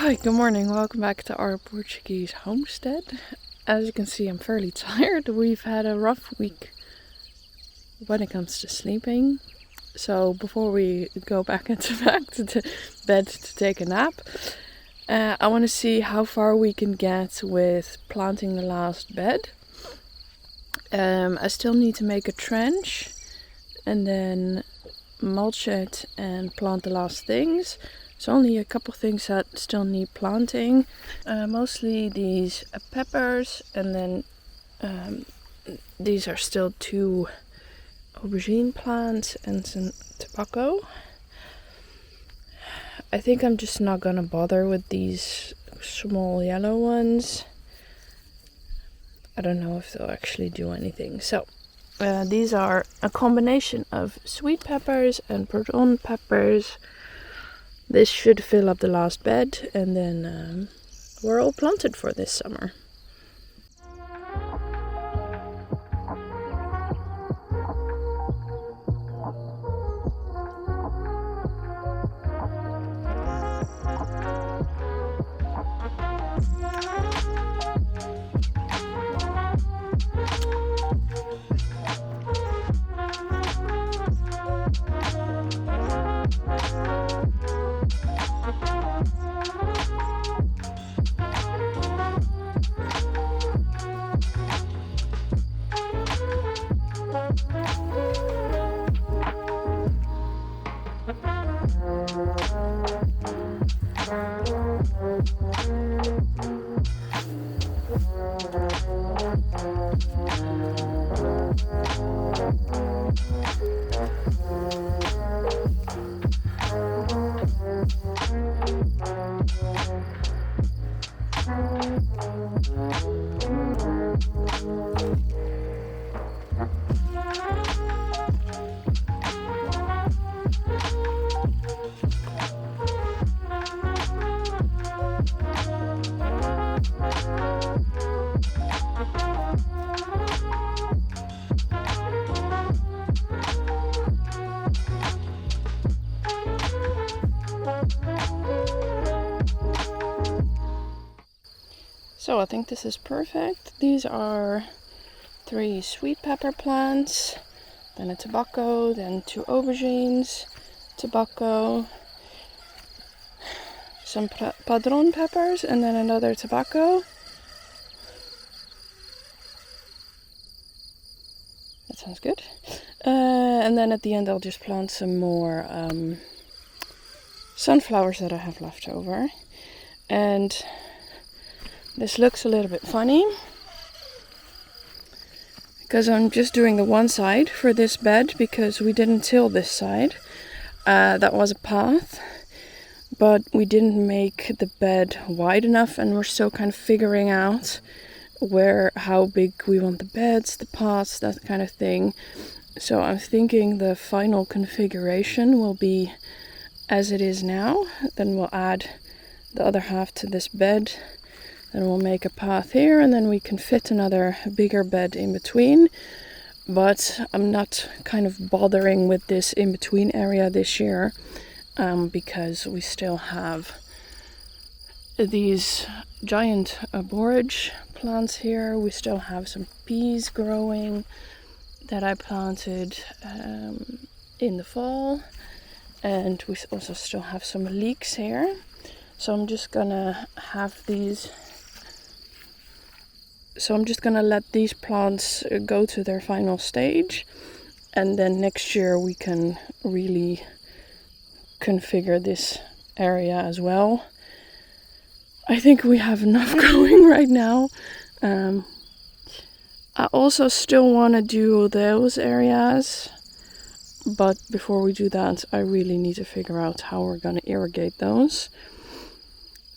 Hi, good morning. Welcome back to our Portuguese homestead. As you can see, I'm fairly tired. We've had a rough week when it comes to sleeping. So before we go back to bed to take a nap, I want to see how far we can get with planting the last bed. I still need to make a trench and then mulch it and plant the last things. There's only a couple things that still need planting, mostly these peppers, and then these are still 2 aubergine plants and some tobacco. I think I'm just not gonna bother with these small yellow ones. I don't know if they'll actually do anything. So these are a combination of sweet peppers and brown peppers. This should fill up the last bed, and then we're all planted for this summer. So I think this is perfect. These are 3 sweet pepper plants, then a tobacco, then 2 aubergines, tobacco, some padron peppers, and then another tobacco. That sounds good. And then at the end I'll just plant some more sunflowers that I have left over. And this looks a little bit funny because I'm just doing the one side for this bed because we didn't till this side. That was a path, but we didn't make the bed wide enough, and we're still kind of figuring out how big we want the beds, the paths, that kind of thing. So I'm thinking the final configuration will be as it is now. Then we'll add the other half to this bed. Then we'll make a path here, and then we can fit another bigger bed in between. But I'm not kind of bothering with this in-between area this year because we still have these giant borage plants here. We still have some peas growing that I planted in the fall. And we also still have some leeks here. So I'm just gonna let these plants go to their final stage, and then next year we can really configure this area as well. I think we have enough going right now. I also still want to do those areas, but before we do that I really need to figure out how we're going to irrigate those,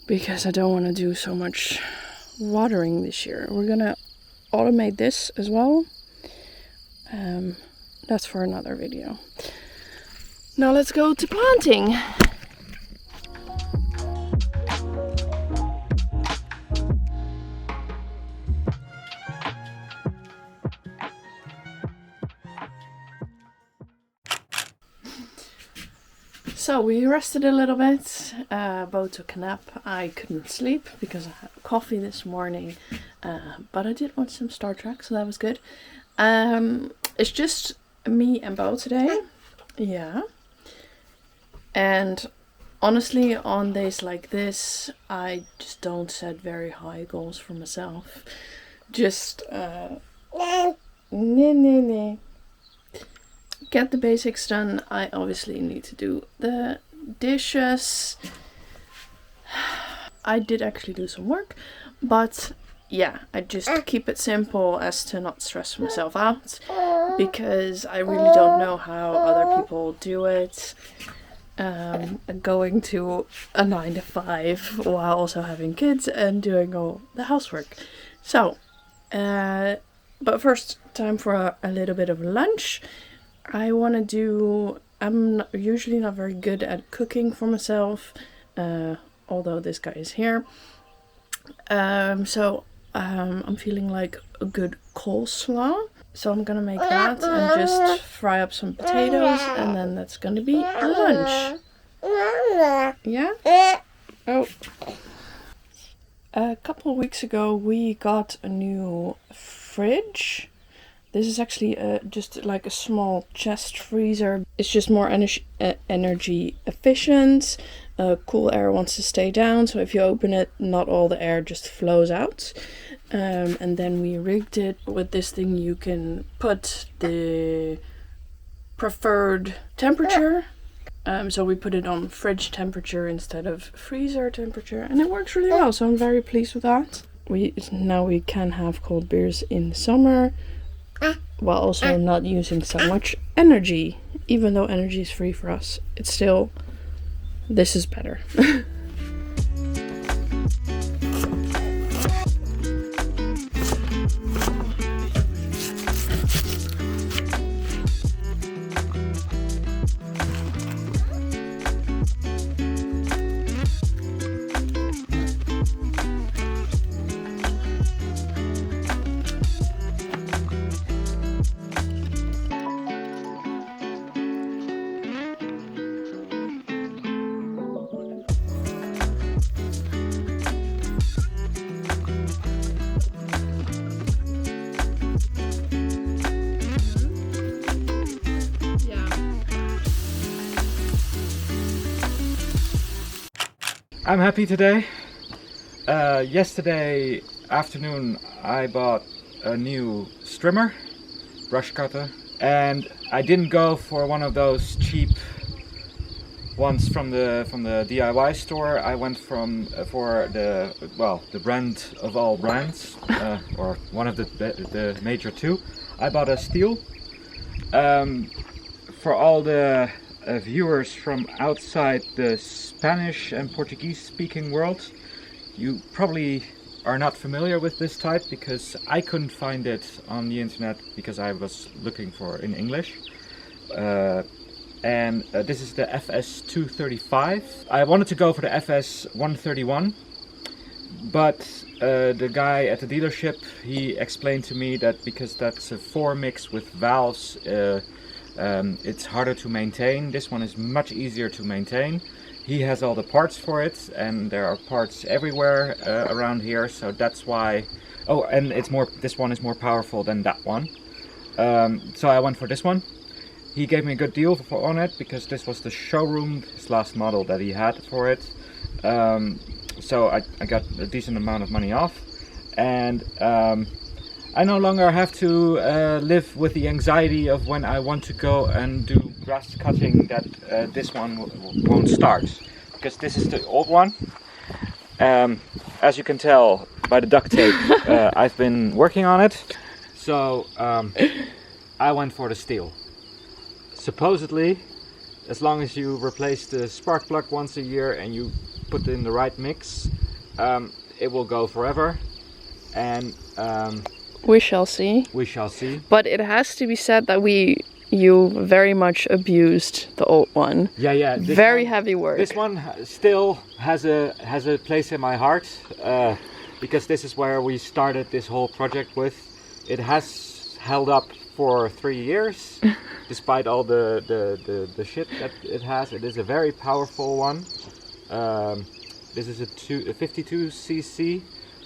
because I don't want to do so much watering this year. We're gonna automate this as well. That's for another video. Now let's go to planting. So we rested a little bit. Bo took a nap. I couldn't sleep because I had coffee this morning. But I did watch some Star Trek, so that was good. It's just me and Bo today. Yeah. And honestly, on days like this, I just don't set very high goals for myself. Just get the basics done. I obviously need to do the dishes. I did actually do some work, but yeah, I just keep it simple as to not stress myself out, because I really don't know how other people do it. Going to a 9 to 5 while also having kids and doing all the housework. So, but first, time for a little bit of lunch. I'm usually not very good at cooking for myself, although this guy is here. So I'm feeling like a good coleslaw. So I'm gonna make that and just fry up some potatoes, and then that's gonna be lunch. Yeah? Oh. A couple of weeks ago we got a new fridge. This is actually just like a small chest freezer. It's just more energy efficient. Cool air wants to stay down, so if you open it, not all the air just flows out. And then we rigged it with this thing. You can put the preferred temperature. So we put it on fridge temperature instead of freezer temperature, and it works really well. So I'm very pleased with that. Now we can have cold beers in the summer, while also not using so much energy. Even though energy is free for us, it's still, this is better. I'm happy today. Yesterday afternoon I bought a new Strimmer brush cutter, and I didn't go for one of those cheap ones from the DIY store. I went for the brand of all brands, or one of the major two. I bought a Stihl. For all the viewers from outside the Spanish and Portuguese speaking world, you probably are not familiar with this type, because I couldn't find it on the internet because I was looking for in English. And this is the FS 235. I wanted to go for the FS 131, but the guy at the dealership, he explained to me that because that's a 4 mix with valves, it's harder to maintain. This one is much easier to maintain. He has all the parts for it, and there are parts everywhere around here, so that's why. Oh, and this one is more powerful than that one. So I went for this one. He gave me a good deal on it, because this was the showroom, his last model that he had for it. So I got a decent amount of money off, and I no longer have to live with the anxiety of when I want to go and do grass cutting that this one won't start, because this is the old one. As you can tell by the duct tape, I've been working on it, so I went for the Stihl. Supposedly, as long as you replace the spark plug once a year and you put in the right mix, it will go forever. And we shall see. We shall see. But it has to be said that you very much abused the old one. Yeah. Very heavy work. This one still has a place in my heart, because this is where we started this whole project with. It has held up for 3 years, despite all the shit that it has. It is a very powerful one. This is a 52cc.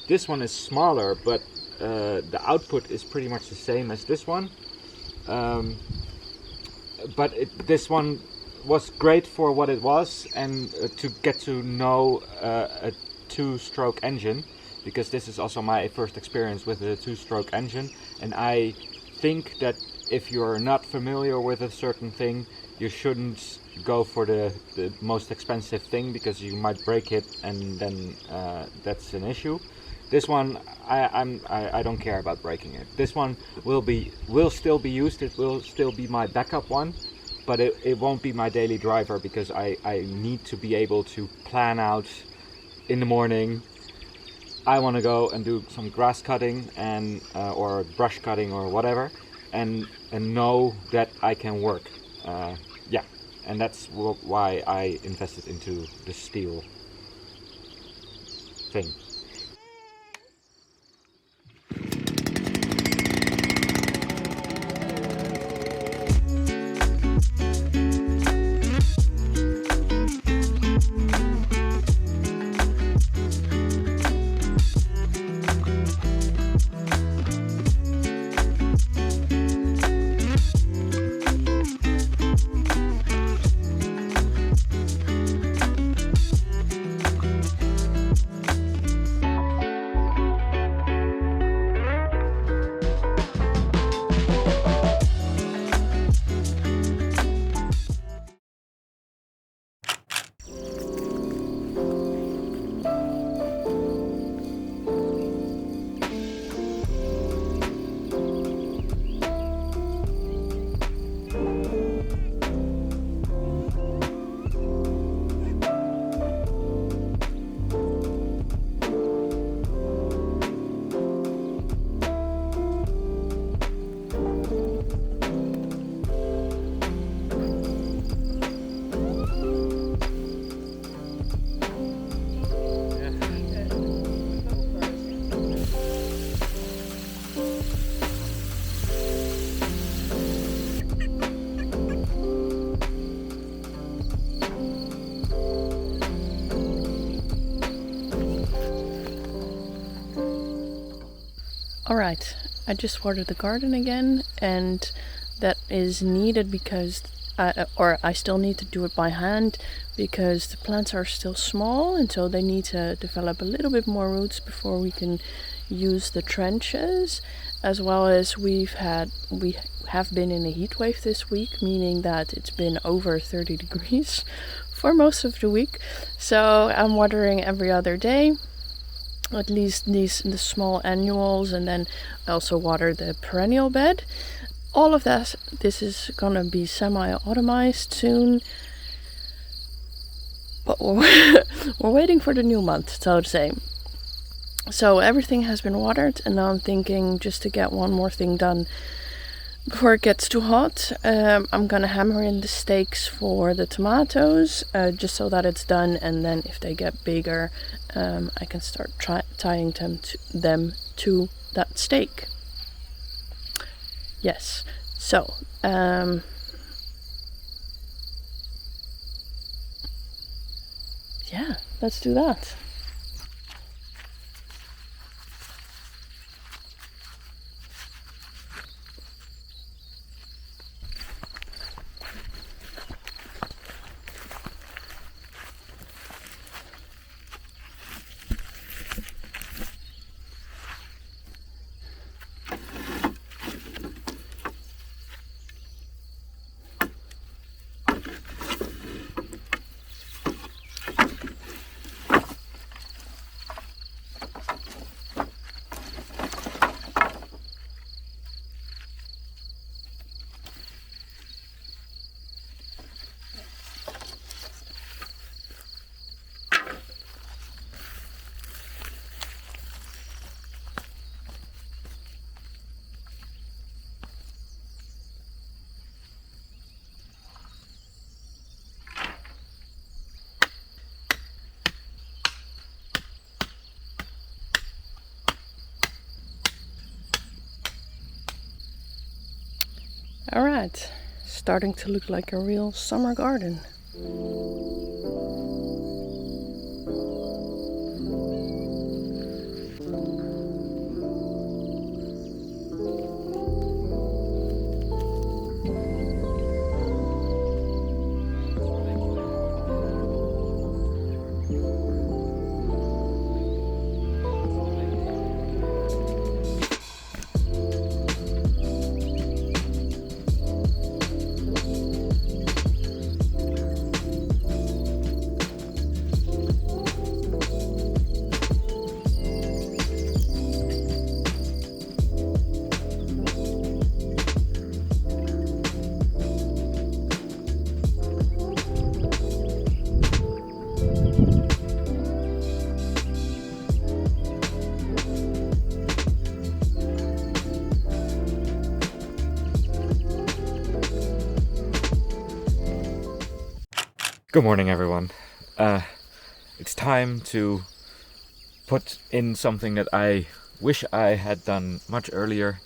This one is smaller, but the output is pretty much the same as this one. But this one was great for what it was, and to get to know a two-stroke engine, because this is also my first experience with a two-stroke engine, and I think that if you're not familiar with a certain thing, you shouldn't go for the most expensive thing, because you might break it, and then that's an issue. This one, I don't care about breaking it. This one will still be used. It will still be my backup one, but it won't be my daily driver, because I need to be able to plan out in the morning. I want to go and do some grass cutting and or brush cutting or whatever, and know that I can work. Yeah, and that's why I invested into the Stihl thing. Alright, I just watered the garden again, and that is needed because I still need to do it by hand, because the plants are still small, and so they need to develop a little bit more roots before we can use the trenches. As well as we have been in a heat wave this week, meaning that it's been over 30 degrees for most of the week. So I'm watering every other day, at least the small annuals, and then I also water the perennial bed. All of this is gonna be semi-automized soon, but we're waiting for the new month, so to say. So everything has been watered, and now I'm thinking, just to get one more thing done before it gets too hot, I'm gonna hammer in the stakes for the tomatoes, just so that it's done, and then if they get bigger, I can start tying them to that stake. Yes, so yeah, let's do that. Alright, starting to look like a real summer garden. Good morning, everyone. It's time to put in something that I wish I had done much earlier,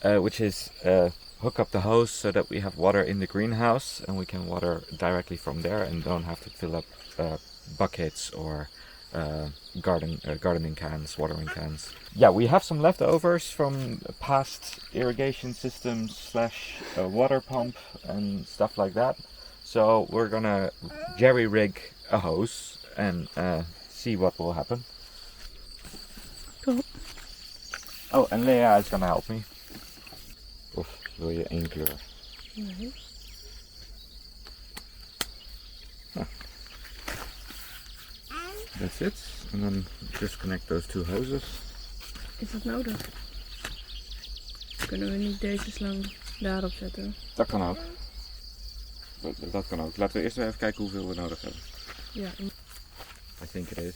which is hook up the hose so that we have water in the greenhouse and we can water directly from there and don't have to fill up buckets or gardening cans, watering cans. Yeah, we have some leftovers from past irrigation systems slash water pump and stuff like that. So we're gonna jerry rig a hose and see what will happen. Cool. Oh, and Lea is gonna help me. Of wil je 1 kleur? Nee. Huh. That's it. And then disconnect those 2 hoses. Is dat nodig? Kunnen we niet deze lang daarop zetten? Dat kan ook. Dat kan ook. Laten we eerst even kijken hoeveel we nodig hebben. Ja. I think it is.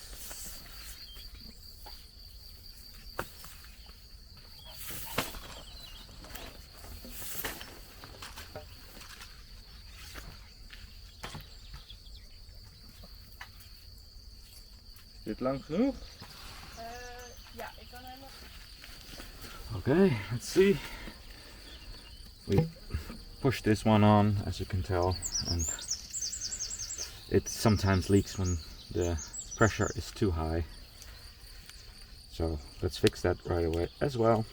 Is dit lang genoeg? Ja, ik kan helemaal. Okay, let's see. We push this one on, as you can tell, and it sometimes leaks when the pressure is too high. So let's fix that right away as well.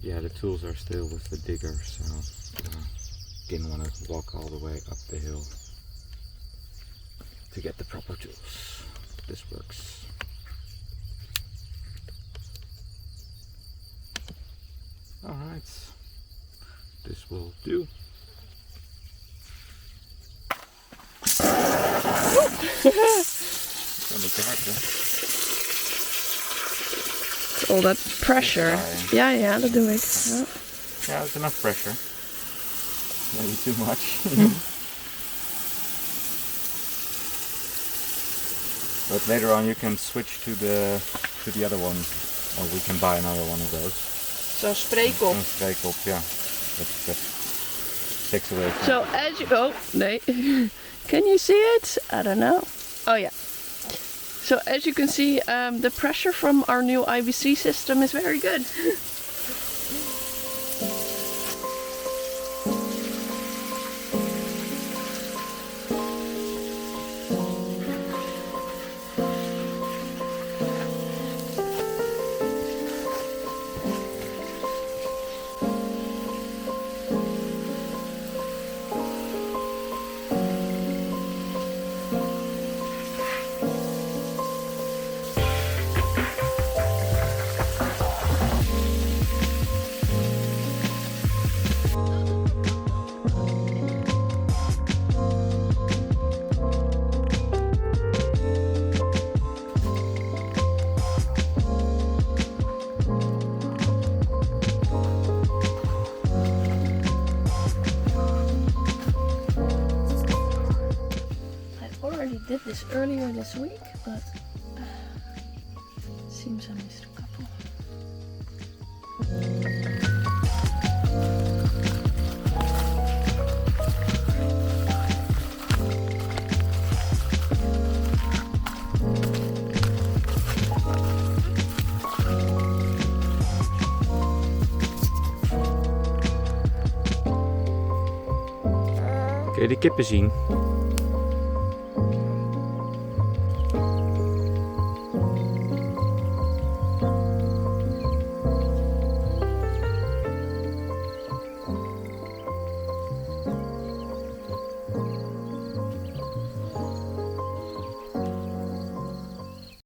Yeah, the tools are still with the digger, so didn't want to walk all the way up the hill to get the proper tools. This works. Alright, this will do. All that pressure. Ja, dat doe ik. Ja. Yeah, it's enough pressure. Maybe too much. But later on you can switch to the other one, or we can buy another one of those. Zo'n spreekop. Zo'n spreekop, yeah. That takes away from. So as you go, nee. Can you see it? I don't know. Oh yeah. So as you can see, the pressure from our new IBC system is very good. already did this earlier this week, but seems I missed a couple. Kun je de kippen zien?